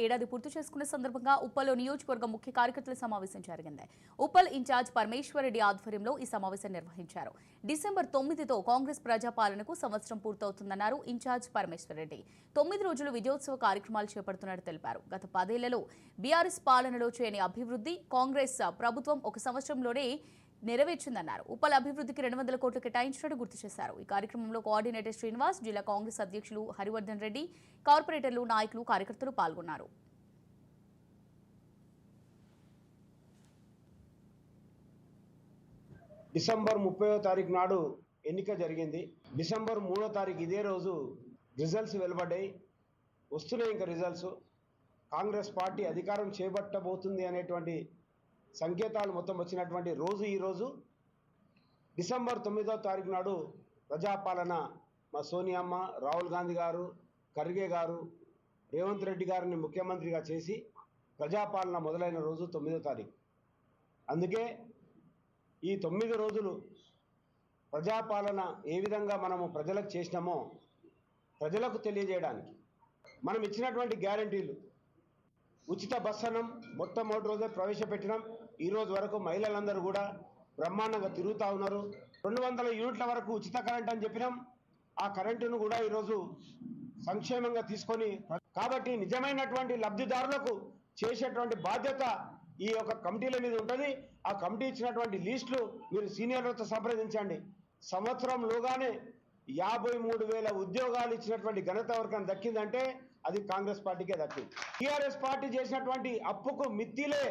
ఏడాది పూర్తి చేసుకున్న సందర్భంగా ఉప్పల్లో నియోజకవర్గ ముఖ్య కార్యకర్తల సమావేశం జరిగింది. ఉప్పల్ ఇన్ఛార్జ్ పరమేశ్వరరెడ్డి ఆధ్వర్యంలో ఈ సమావేశం నిర్వహించారు. డిసెంబర్ 9తో కాంగ్రెస్ ప్రజాపాలనకు సంవత్సరం పూర్తవుతుందన్నారు ఇన్ఛార్జ్ పరమేశ్వరరెడ్డి. 9 రోజులు విజయోత్సవ కార్యక్రమాలు చేపడుతున్నట్టు తెలిపారు. గత 10 ఏళ్లలో బీఆర్ఎస్ పాలనలో చేయని అభివృద్ధి కాంగ్రెస్ ప్రభుత్వం ఒక సంవత్సరంలోనే నెరవేర్చిందన్నారు. ఉప్పల్ అభివృద్ధికి 200 కోట్లు కేటాయించినట్టు గుర్తు చేశారు. ఈ కార్యక్రమంలో కోఆర్డినేటర్ శ్రీనివాస్, జిల్లా కాంగ్రెస్ అధ్యక్షులు హరివర్ధన్ రెడ్డి, కార్పొరేటర్లు, నాయకులు, కార్యకర్తలు పాల్గొన్నారు. డిసెంబర్ 30వ తారీఖు నాడు ఎన్నిక జరిగింది. డిసెంబర్ 3వ తారీఖు ఇదే రోజు రిజల్ట్స్ వెలువడ్డాయి. వస్తున్నాయి ఇంకా రిజల్ట్స్. కాంగ్రెస్ పార్టీ అధికారం చేపట్టబోతుంది అనేటువంటి సంకేతాలు మొత్తం వచ్చినటువంటి రోజు ఈరోజు. డిసెంబర్ 9వ తారీఖు నాడు ప్రజాపాలన మా సోనియమ్మ, రాహుల్ గాంధీ గారు, ఖర్గే గారు, రేవంత్ రెడ్డి గారిని ముఖ్యమంత్రిగా చేసి ప్రజాపాలన మొదలైన రోజు 9వ తారీఖు. అందుకే ఈ 9 రోజులు ప్రజాపాలన ఏ విధంగా మనము ప్రజలకు చేసినామో ప్రజలకు తెలియజేయడానికి మనం ఇచ్చినటువంటి గ్యారంటీలు, ఉచిత బస్సనం మొట్టమొదటి రోజే ప్రవేశపెట్టినాం. ఈ రోజు వరకు మహిళలందరూ కూడా బ్రహ్మాండంగా తిరుగుతూ ఉన్నారు. 200 యూనిట్ల వరకు ఉచిత కరెంట్ అని చెప్పినాం. ఆ కరెంటును కూడా ఈరోజు సంక్షేమంగా తీసుకొని, కాబట్టి నిజమైనటువంటి లబ్ధిదారులకు చేసేటువంటి బాధ్యత ఈ యొక్క కమిటీల మీద ఉంటుంది. ఆ కమిటీ ఇచ్చినటువంటి లిస్టులు మీరు సీనియర్లతో సంప్రదించండి. సంవత్సరంలోగానే 53,000 ఉద్యోగాలు ఇచ్చినటువంటి ఘనత ఎవరికైనా దక్కిందంటే అది కాంగ్రెస్ పార్టీకే దక్కింది. టీఆర్ఎస్ పార్టీ చేసినటువంటి అప్పుకు మిత్తిలే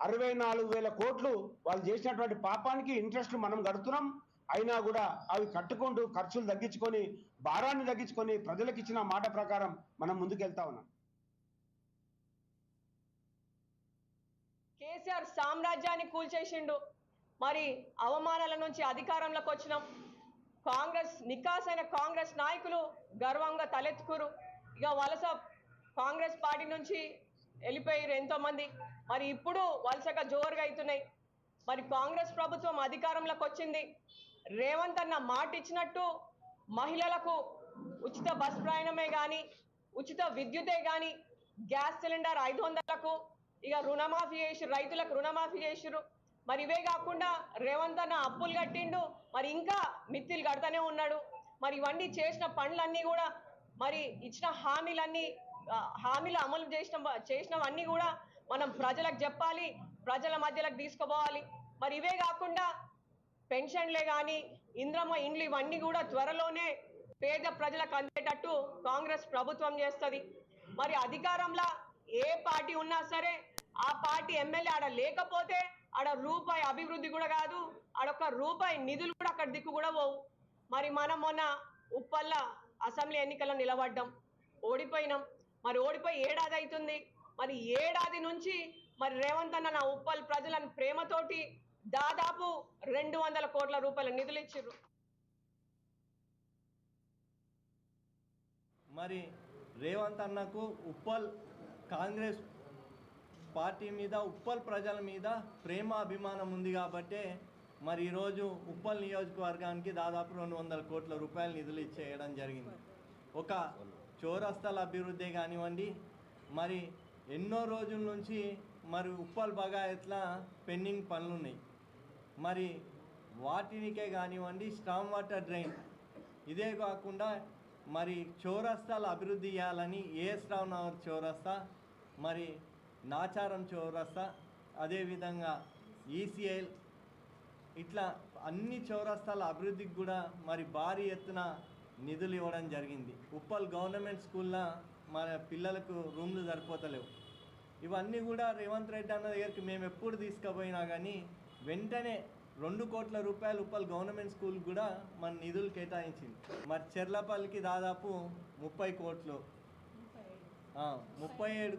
64,000 కోట్లు. వాళ్ళు చేసినటువంటి పాపానికి ఇంట్రెస్ట్ మనం కడుతున్నాం. అయినా కూడా అవి కట్టుకుంటూ ఖర్చులు తగ్గించుకొని, భారాన్ని తగ్గించుకొని ప్రజలకు ఇచ్చిన మాట ప్రకారం మనం ముందుకెళ్తా ఉన్నాం. కేసీఆర్ సామ్రాజ్యాన్ని కూల్చేసిండు. మరి అవమానాల నుంచి అధికారంలోకి వచ్చినాం. కాంగ్రెస్ నికాసైన కాంగ్రెస్ నాయకులు గర్వంగా తలెత్తుకురు. ఇక వలస కాంగ్రెస్ పార్టీ నుంచి వెళ్ళిపోయారు ఎంతోమంది. మరి ఇప్పుడు వలసగా జోరుగా అవుతున్నాయి. మరి కాంగ్రెస్ ప్రభుత్వం అధికారంలోకి వచ్చింది. రేవంత్ అన్న మాట ఇచ్చినట్టు మహిళలకు ఉచిత బస్ ప్రయాణమే కానీ, ఉచిత విద్యుతే కానీ, గ్యాస్ సిలిండర్ 500లకు ఇక రుణమాఫీ చేసి, రైతులకు రుణమాఫీ చేసిరు. మరి ఇవే కాకుండా రేవంత్ అన్న అప్పులు కట్టిండు. మరి ఇంకా మిత్తిలు కడతానే ఉన్నాడు. మరి ఇవన్నీ చేసిన పనులన్నీ కూడా, మరి ఇచ్చిన హామీలు అమలు చేసినవన్నీ కూడా మనం ప్రజలకు చెప్పాలి, ప్రజల మధ్యలోకి తీసుకుపోవాలి. మరి ఇవే కాకుండా పెన్షన్లే కానీ, ఇంద్రమ్మ ఇండ్లు ఇవన్నీ కూడా త్వరలోనే పేద ప్రజలకు అందేటట్టు కాంగ్రెస్ ప్రభుత్వం చేస్తుంది. మరి అధికారంలో ఏ పార్టీ ఉన్నా సరే ఆ పార్టీ ఎమ్మెల్యే ఆడ లేకపోతే ఆడ రూపాయి అభివృద్ధి కూడా కాదు, ఆడొక్క రూపాయి నిధులు కూడా అక్కడ దిక్కు కూడా పోవు. మరి మనం మొన్న ఉప్పల్ల అసెంబ్లీ ఎన్నికల్లో నిలబడ్డాం, ఓడిపోయినాం. మరి ఓడిపోయి ఏడాది అవుతుంది. మరి ఏడాది నుంచి మరి రేవంత్ అన్న నా ఉప్పల్ ప్రజలను ప్రేమతోటి దాదాపు 200 కోట్ల రూపాయల నిధులు ఇచ్చిర్రు. మరి రేవంత్ అన్నకు ఉప్పల్ కాంగ్రెస్ పార్టీ మీద, ఉప్పల్ ప్రజల మీద ప్రేమ అభిమానం ఉంది కాబట్టే మరి ఈరోజు ఉప్పల్ నియోజకవర్గానికి దాదాపు 200 కోట్ల రూపాయల నిధులు ఇచ్చేయడం జరిగింది. ఒక చౌరస్తాల అభివృద్ధి కానివ్వండి, మరి ఎన్నో రోజుల నుంచి మరి ఉప్పల్ బగాయత్ల పెండింగ్ పనులు ఉన్నాయి. మరి వాటినికే కానివ్వండి, స్టామ్ వాటర్ డ్రైన్, ఇదే కాకుండా మరి చౌరస్తాల అభివృద్ధి చేయాలని ఏఎస్ రావు నగర్ చౌరస్తా, మరి నాచారం చౌరస్తా, అదేవిధంగా ఈసీఐల్, ఇట్లా అన్ని చౌరస్తాల అభివృద్ధికి కూడా మరి భారీ ఎత్తున నిధులు ఇవ్వడం జరిగింది. ఉప్పల్ గవర్నమెంట్ స్కూల్లో మన పిల్లలకు రూమ్లు సరిపోతలేవు. ఇవన్నీ కూడా రేవంత్ రెడ్డి అన్న దగ్గరికి మేము ఎప్పుడు తీసుకుపోయినా కానీ వెంటనే 2 కోట్ల రూపాయలు ఉప్పల్ గవర్నమెంట్ స్కూల్ కూడా మన నిధులు కేటాయించింది. మరి చెర్లపల్లికి దాదాపు 30 కోట్లు, 37